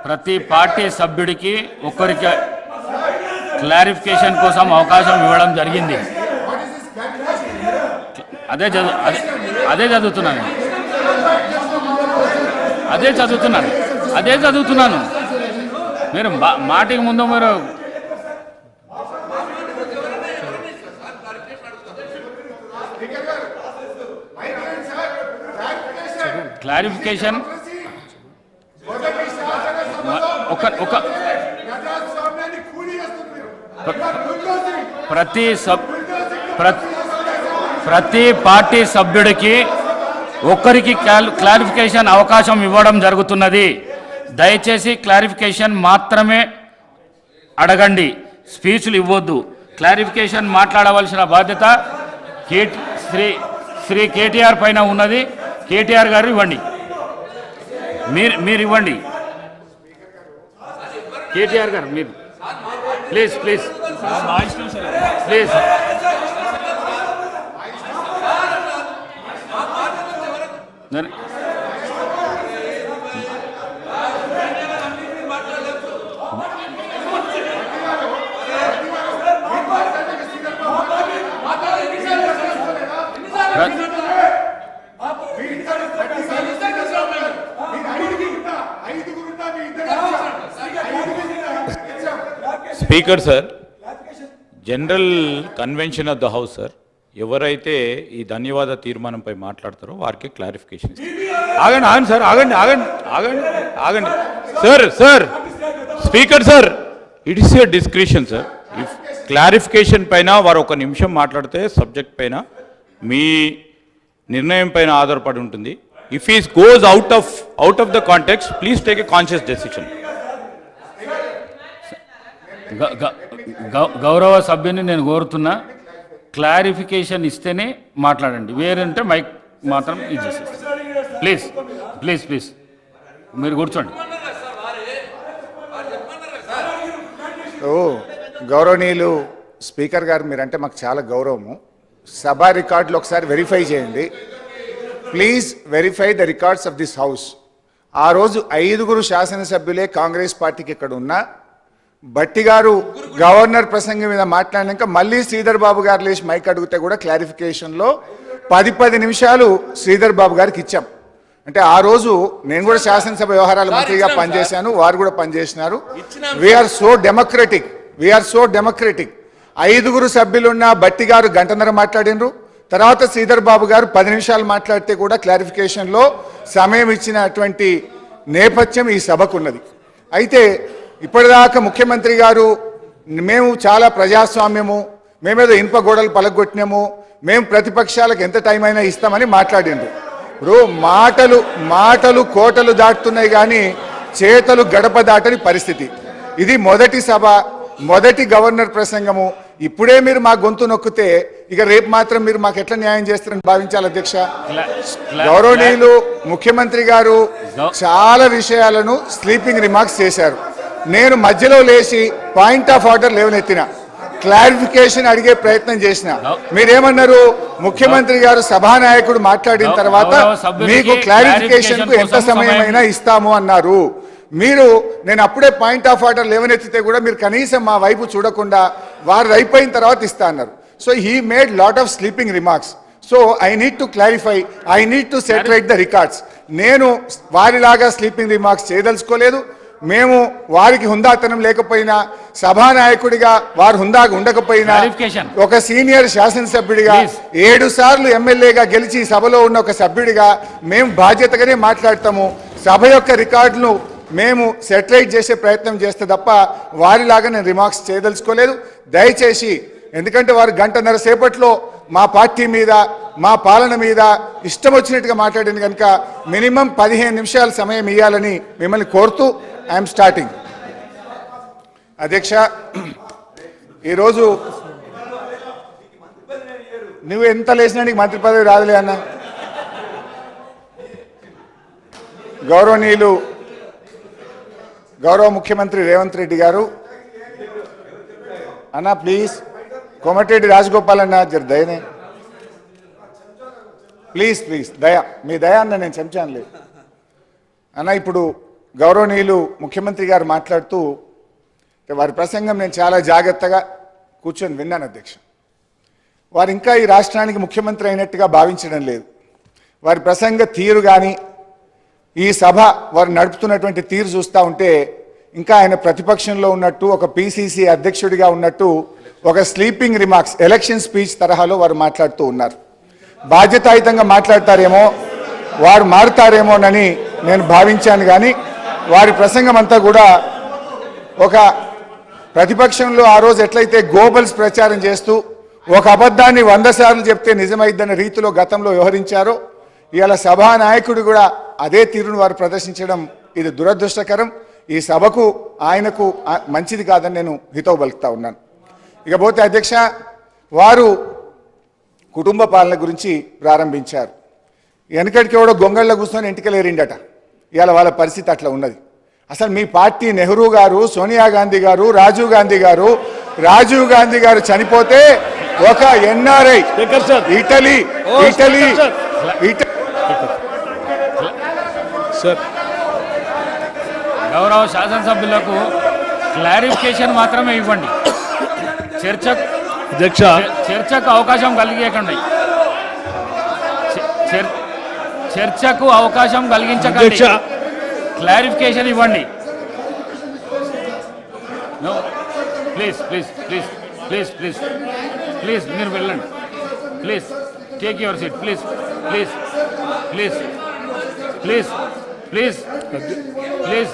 ప్రతి పార్టీ సభ్యుడికి ఒక్కరికి క్లారిఫికేషన్ కోసం అవకాశం ఇవ్వడం జరిగింది. అదే చదువుతున్నాను. మీరు మాటికి ముందు మీరు క్లారిఫికేషన్ ప్రతి పార్టీ సభ్యుడికి ఒక్కరికి క్లారిఫికేషన్ అవకాశం ఇవ్వడం జరుగుతున్నది. దయచేసి క్లారిఫికేషన్ మాత్రమే అడగండి, స్పీచ్లు ఇవ్వద్దు. క్లారిఫికేషన్ మాట్లాడవలసిన బాధ్యత శ్రీ కేటీఆర్ పైన ఉన్నది. కేటీఆర్ గారు ఇవ్వండి, మీరు ఇవ్వండి. కేటీఆర్ గారు మీరు please please please. Speaker sir, general convention of the house sir, ఎవరైతే ఈ ధన్యవాద తీర్మానంపై మాట్లాడతారో వారికి క్లారిఫికేషన్. ఆగండి సార్, ఆగండి sir. Speaker sir, it is your discretion sir. If clarification పైన వారు ఒక నిమిషం మాట్లాడితే సబ్జెక్ట్ పైన మీ నిర్ణయం పైన ఆధారపడి ఉంటుంది. If is goes out of the context, please take a conscious decision. గౌరవ సభ్యుని నేను కోరుతున్నా, క్లారిఫికేషన్ ఇస్తేనే మాట్లాడండి, వేరంటే మైక్ మాత్రం ఇది చేసేస్తాను. ప్లీజ్ మీరు కూర్చోండి. గౌరవనీయులు స్పీకర్ గారు, మీరంటే మాకు చాలా గౌరవము. సభ రికార్డులు ఒకసారి వెరిఫై చేయండి please. Verify the records of this house. ఆ రోజు 5 శాసనసభ్యులే కాంగ్రెస్ పార్టీకి ఇక్కడ ఉన్నా, భట్టి గారు గవర్నర్ ప్రసంగం మీద మాట్లాడినాక మళ్ళీ శ్రీధర్ బాబు గారు లేచి మైక్ అడిగితే కూడా క్లారిఫికేషన్లో 10 నిమిషాలు శ్రీధర్ బాబు గారికి ఇచ్చాం. అంటే ఆ రోజు నేను కూడా శాసనసభ వ్యవహారాల మంత్రిగా పనిచేశాను, వారు కూడా పనిచేసినారు. We are so democratic. 5 సభ్యులున్న భట్టి గారు గంటన్నర మాట్లాడినరు. తర్వాత శ్రీధర్ బాబు గారు 10 నిమిషాలు మాట్లాడితే కూడా క్లారిఫికేషన్లో సమయం ఇచ్చినటువంటి నేపథ్యం ఈ సభకున్నది. అయితే ఇప్పటిదాకా ముఖ్యమంత్రి గారు మేము చాలా ప్రజాస్వామ్యము, మేమేదో ఇనుప గోడలు పలగొట్టినాము, మేము ప్రతిపక్షాలకు ఎంత టైం అయినా ఇస్తామని మాట్లాడిండ్రు. మాటలు కోటలు దాటుతున్నాయి కానీ చేతలు గడప దాటని పరిస్థితి. ఇది మొదటి సభ, మొదటి గవర్నర్ ప్రసంగము. ఇప్పుడే మీరు మా గొంతు నొక్కితే ఇక రేపు మాత్రం మీరు మాకు ఎట్లా న్యాయం చేస్తారని భావించాలి అధ్యక్ష. గౌరవనీయులు ముఖ్యమంత్రి గారు చాలా విషయాలను స్లీపింగ్ రిమార్క్స్ చేశారు. నేను మధ్యలో లేచి పాయింట్ ఆఫ్ ఆర్డర్ లేవనెత్తిన, క్లారిఫికేషన్ అడిగే ప్రయత్నం చేసిన. మీరేమన్నారు? ముఖ్యమంత్రి గారు సభానాయకుడు మాట్లాడిన తర్వాత మీకు క్లారిఫికేషన్ కు ఎంత సమయమైనా ఇస్తాము అన్నారు. మీరు నేను అప్పుడే పాయింట్ ఆఫ్ ఆర్డర్ లేవనెత్తితే కూడా మీరు కనీసం మా వైపు చూడకుండా వారు అయిపోయిన తర్వాత ఇస్తా అన్నారు. So he made lot of sleeping remarks. So I need to clarify, I need to set right the records. నేను వారిలాగా స్లీపింగ్ రిమార్క్స్ చేయదలుచుకోలేదు. మేము వారికి హుందాతనం లేకపోయినా, సభానాయకుడిగా వారు హుందాగా ఉండకపోయినా, ఒక సీనియర్ శాసనసభ్యుడిగా 7 సార్లు ఎమ్మెల్యేగా గెలిచి సభలో ఉన్న ఒక సభ్యుడిగా మేము బాధ్యతగానే మాట్లాడతాము. సభ యొక్క రికార్డును మేము సెటిలైట్ చేసే ప్రయత్నం చేస్తే తప్ప వారిలాగా నేను రిమార్క్స్ చేయదలుచుకోలేదు. దయచేసి, ఎందుకంటే వారు గంటన్నర సేపట్లో మా పార్టీ మీద, మా పాలన మీద ఇష్టం వచ్చినట్టుగా మాట్లాడింది కనుక మినిమం 15 నిమిషాల సమయం ఇవ్వాలని మిమ్మల్ని కోరుతూ ఐఎమ్ స్టార్టింగ్. అధ్యక్ష, ఈరోజు నువ్వు ఎంత లేచినా నీకు మంత్రి పదవి రాదులే అన్న. గౌరవనీయులు గౌరవ ముఖ్యమంత్రి రేవంత్ రెడ్డి గారు, అన్న ప్లీజ్, కోమటిరెడ్డి రాజగోపాల్ అన్న జర దయనే ప్లీజ్, దయ, మీ దయ అన్న, నేను చెంచాను లేదు అన్న. ఇప్పుడు గౌరవనీయులు ముఖ్యమంత్రి గారు మాట్లాడుతూ వారి ప్రసంగం నేను చాలా జాగ్రత్తగా కూర్చొని విన్నాను అధ్యక్ష. వారు ఇంకా ఈ రాష్ట్రానికి ముఖ్యమంత్రి అయినట్టుగా భావించడం లేదు. వారి ప్రసంగ తీరు కానీ ఈ సభ వారు నడుపుతున్నటువంటి తీరు చూస్తూ ఉంటే ఇంకా ఆయన ప్రతిపక్షంలో ఉన్నట్టు, ఒక పిసిసి అధ్యక్షుడిగా ఉన్నట్టు, ఒక స్లీపింగ్ రిమార్క్స్ ఎలక్షన్ స్పీచ్ తరహాలో వారు మాట్లాడుతూ ఉన్నారు. బాధ్యతాయుతంగా మాట్లాడతారేమో, వారు మారుతారేమోనని నేను భావించాను. కానీ వారి ప్రసంగం అంతా కూడా ఒక ప్రతిపక్షంలో ఆ రోజు ఎట్లయితే గోబల్స్ ప్రచారం చేస్తూ ఒక అబద్ధాన్ని 100 సార్లు చెప్తే నిజమైద్దన్న రీతిలో గతంలో వ్యవహరించారో, ఇవాళ సభానాయకుడు కూడా అదే తీరును వారు ప్రదర్శించడం ఇది దురదృష్టకరం. ఈ సభకు ఆయనకు మంచిది కాదని నేను హితవు పలుకుతా ఉన్నాను. ఇకపోతే అధ్యక్ష, వారు కుటుంబ పాలన గురించి ప్రారంభించారు. వెనకటికి ఎవడో గొంగళ్ళ కూర్చొని ఇంటికెళ్ళేరిండట. ఇవాళ వాళ్ళ పరిస్థితి అట్లా ఉన్నది. అసలు మీ పార్టీ నెహ్రూ గారు, సోనియా గాంధీ గారు, రాజీవ్ గాంధీ గారు చనిపోతే ఒక ఎన్ఆర్ఐ ఇటలీ గౌరవ శాసనసభ్యులకు క్లారిఫికేషన్ మాత్రమే ఇవ్వండి. చర్చకు అవకాశం కలిగించకండి. చర్చకు అవకాశం కలిగించకండి. క్లారిఫికేషన్ ఇవ్వండి. No, please please please please please please మీరు వెళ్ళండి. Please take your seat. Please please please please please please